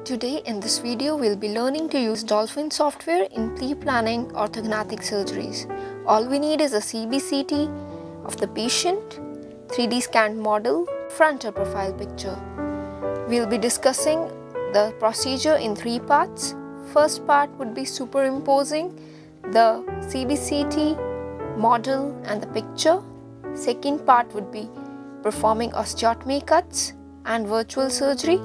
Today in this video we'll be learning to use DOLPHIN software in pre-planning orthognathic surgeries. All we need is a CBCT of the patient, 3D scanned model, frontal profile picture. We'll be discussing the procedure in 3 parts. First part would be superimposing the CBCT model and the picture. Second part would be performing osteotomy cuts and virtual surgery.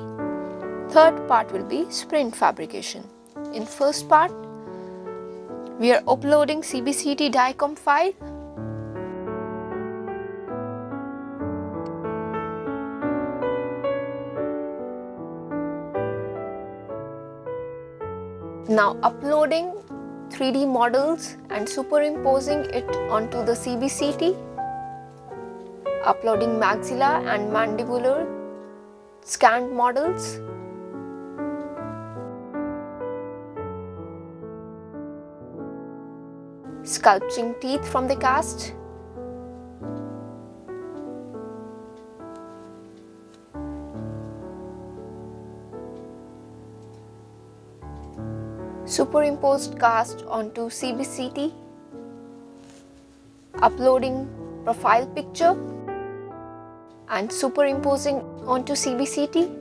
Third part will be splint fabrication. In first part, we are uploading CBCT DICOM file. Now uploading 3D models and superimposing it onto the CBCT. Uploading maxilla and mandibular scanned models. Sculpting teeth from the cast. Superimposed cast onto CBCT. Uploading profile picture and superimposing onto CBCT.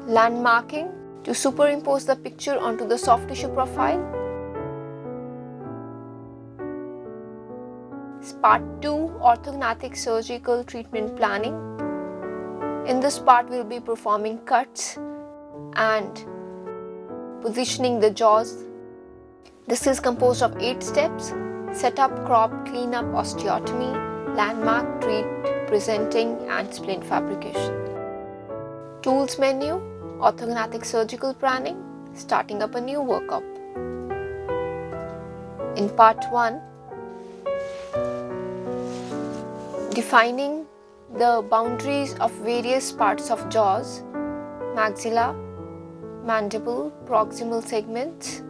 Landmarking to superimpose the picture onto the soft tissue profile. Part 2, orthognathic surgical treatment planning. In this part, we'll be performing cuts and positioning the jaws. This is composed of 8 steps: setup, crop, cleanup, osteotomy, landmark, treat, presenting, and splint fabrication. Tools menu, orthognathic surgical planning, starting up a new workup. In part 1, defining the boundaries of various parts of jaws, maxilla, mandible, proximal segments.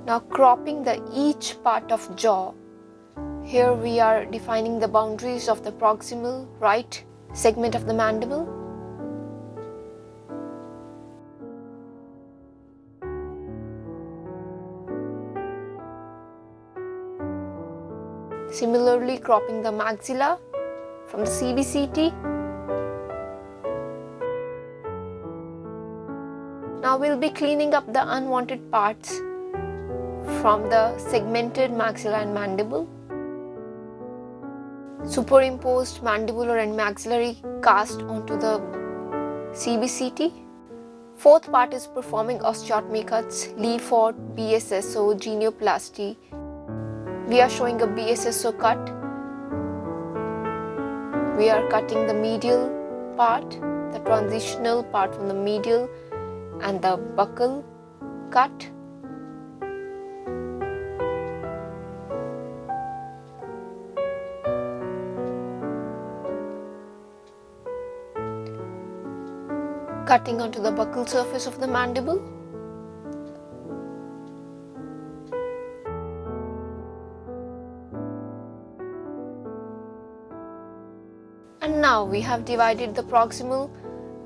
Now cropping each part of jaw. Here we are defining the boundaries of the proximal right segment of the mandible. Similarly, cropping the maxilla from the CBCT. Now we'll be cleaning up the unwanted parts from the segmented maxilla and mandible. Superimposed mandibular and maxillary cast onto the CBCT. Fourth part is performing osteotomy cuts, Lee-Ford, BSSO, genioplasty. We are showing a BSSO cut. We are cutting the medial part, the transitional part from the medial, and the buccal cut. Cutting onto the buccal surface of the mandible. And now we have divided the proximal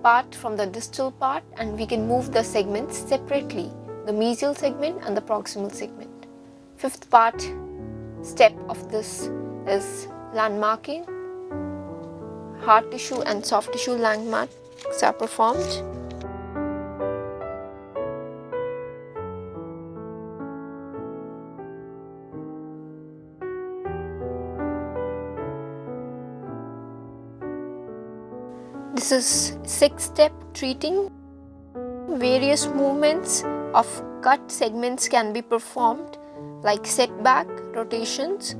part from the distal part, and we can move the segments separately, the mesial segment and the proximal segment. Fifth step of this is landmarking. Hard tissue and soft tissue landmarks are performed. This is 6th step, treating. Various movements of cut segments can be performed, like setback, rotations.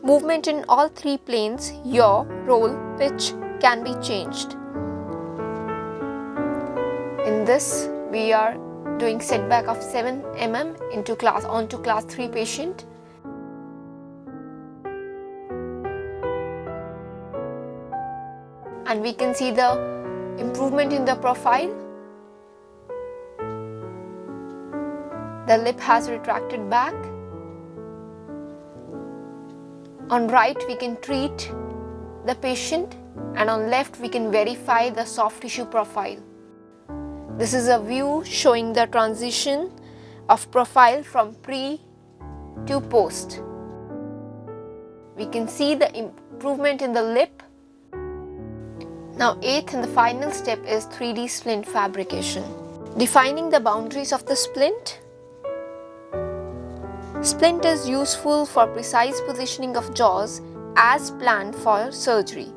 Movement in all 3 planes, yaw, roll, pitch, can be changed. In this, we are doing setback of 7 mm onto class 3 patient. And we can see the improvement in the profile. The lip has retracted back. On right, we can treat the patient, and on left, we can verify the soft tissue profile. This is a view showing the transition of profile from pre to post. We can see the improvement in the lip. Now, eighth and the final step is 3D splint fabrication. Defining the boundaries of the splint. Splint is useful for precise positioning of jaws as planned for surgery.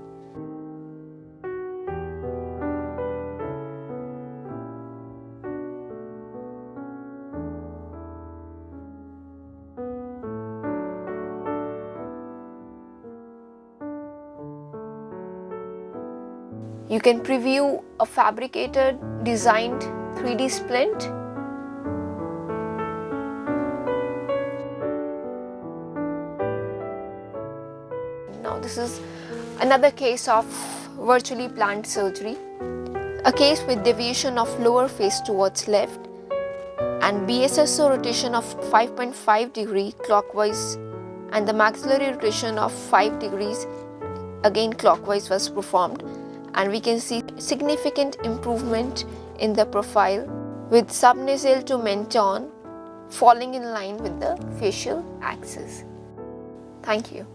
You can preview a fabricated, designed 3D splint. Now this is another case of virtually planned surgery. A case with deviation of lower face towards left and BSSO rotation of 5.5 degree clockwise and the maxillary rotation of 5 degrees again clockwise was performed, and we can see significant improvement in the profile with subnasal to menton falling in line with the facial axis. Thank you.